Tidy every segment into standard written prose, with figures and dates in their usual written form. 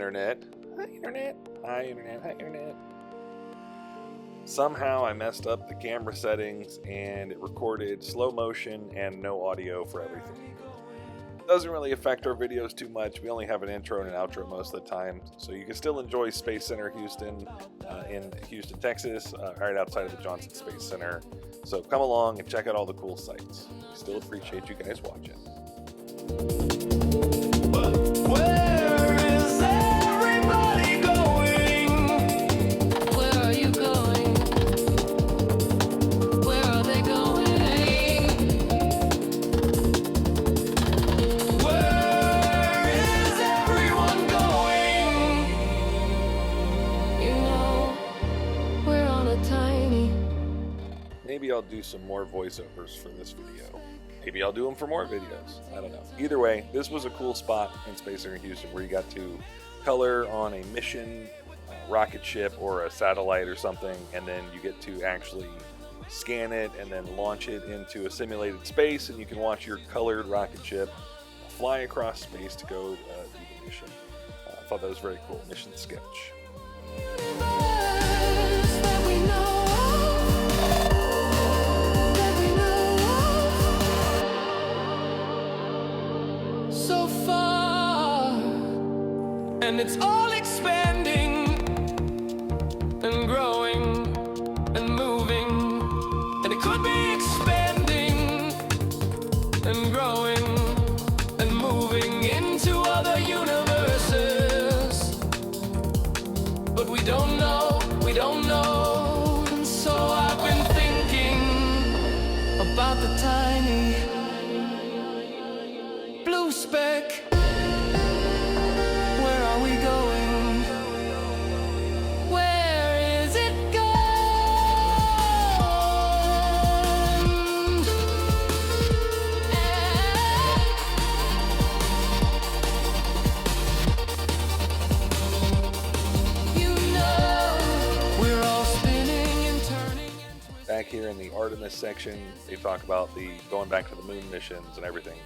internet. Hi, internet. Hi, internet. Hi, internet. Somehow I messed up the camera settings and it recorded slow motion and no audio for everything. Doesn't really affect our videos too much. We only have an intro and an outro most of the time, so you can still enjoy Space Center Houston in Houston, Texas, right outside of the Johnson Space Center. So come along and check out all the cool sites. Still appreciate you guys watching. Where is everybody going? Where are you going? Where are they going? Where is everyone going? You know, we're on a tiny. Maybe I'll do some more voiceovers for this video. Maybe I'll do them for more videos. I don't know. Either way, this was a cool spot in Space Center Houston where you got to color on a mission rocket ship or a satellite or something, and then you get to actually scan it and then launch it into a simulated space, and you can watch your colored rocket ship fly across space to go do the mission. I thought that was very cool. Mission sketch. That we know of. So far, And it's all expanding and growing and moving. And it could be expanding and growing and moving into other universes. But we don't know, we don't know. And so I've been thinking about the tiny blue speck. Where are we going? where is it gone? You know, We're all spinning and turning and twisting. Back here in the Artemis section, they talk about the going back to the moon missions and everything,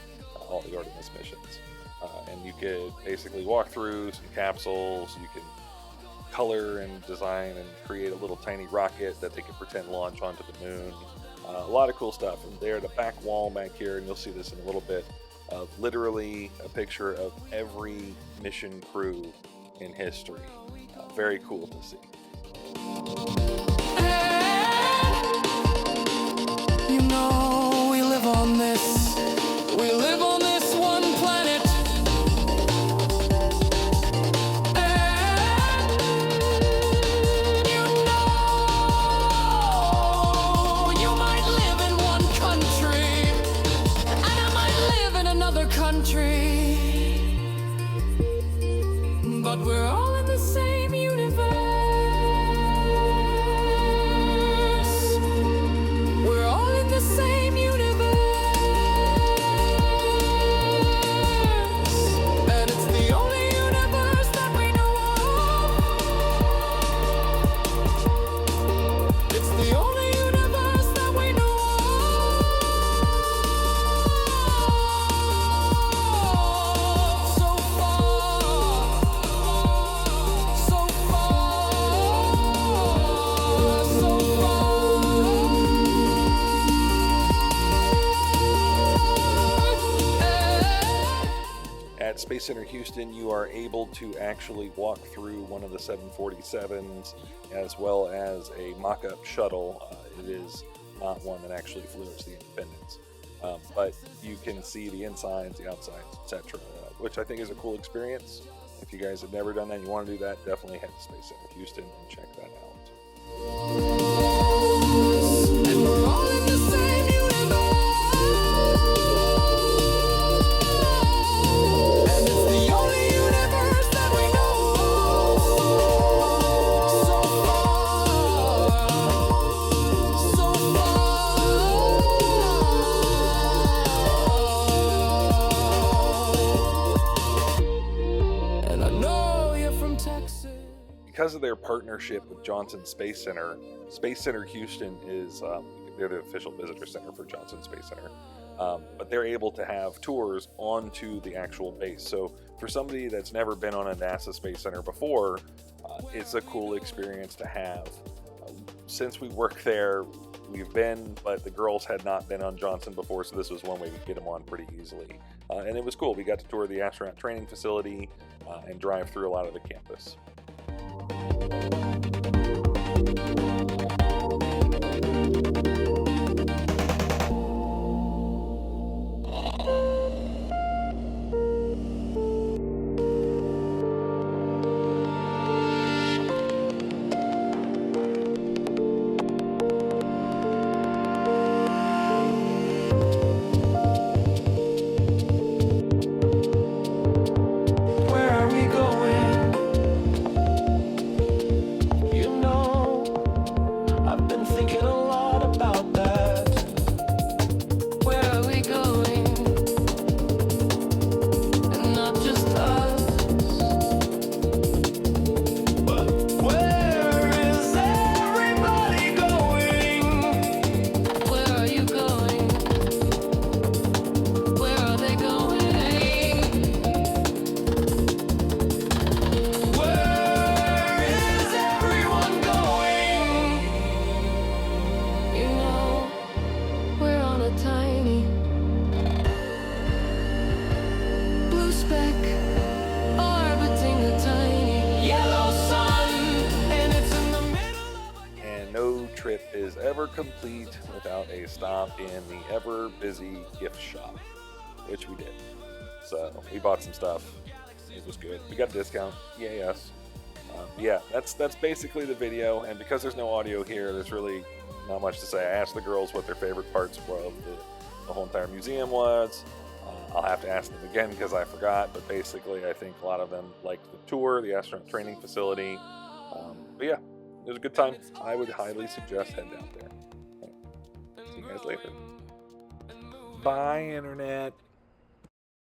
all the Artemis missions. And you could basically walk through some capsules, you can color and design and create a little tiny rocket that they can pretend launch onto the moon. A lot of cool stuff. And there, the back wall back here, and you'll see this in a little bit, of literally a picture of every mission crew in history. Very cool to see. You know, we live on this one planet. And you know, you might live in one country, and I might live in another country, but we're all in the same universe. We're all in the same universe. And it's the only universe that we know of. It's the only universe that we know of. So far, so far, so far. At Space Center Houston, you are able to actually walk through one of the 747s as well as a mock-up shuttle. It is not one that actually flew as the Independence, but you can see the insides, the outsides, etc., which I think is a cool experience. If you guys have never done that and you want to do that, definitely head to Space Center Houston and check that out. And we're all in the same universe. And it's the only universe that we know of. So far. And I know you're from Texas. Because of their partnership with Johnson Space Center Houston is they're the official visitor center for Johnson Space Center, but they're able to have tours onto the actual base. So for somebody that's never been on a NASA Space Center before, it's a cool experience to have. Since we work there, we've been, but the girls had not been on Johnson before, so this was one way we could get them on pretty easily. And it was cool. We got to tour the astronaut training facility and drive through a lot of the campus. Where are we going? You know, I've been thinking a lot about that. Where are we going? And not just us. But where is everybody going? Where are you going? Where are they going? Where is everyone going? You know, we're on a tiny blue speck orbiting a tiny yellow sun, and it's in the middle of a And no trip is ever complete without a stop in the ever busy gift shop, which we did. So we bought some stuff. It was good. We got a discount. Yay us. Yeah, that's basically the video. And because there's no audio here, there's really not much to say. I asked the girls what their favorite parts of the whole entire museum was. I'll have to ask them again because I forgot. But basically, I think a lot of them liked the tour, the astronaut training facility. But yeah, it was a good time. I would highly suggest head down there. See you guys later. Bye, Internet.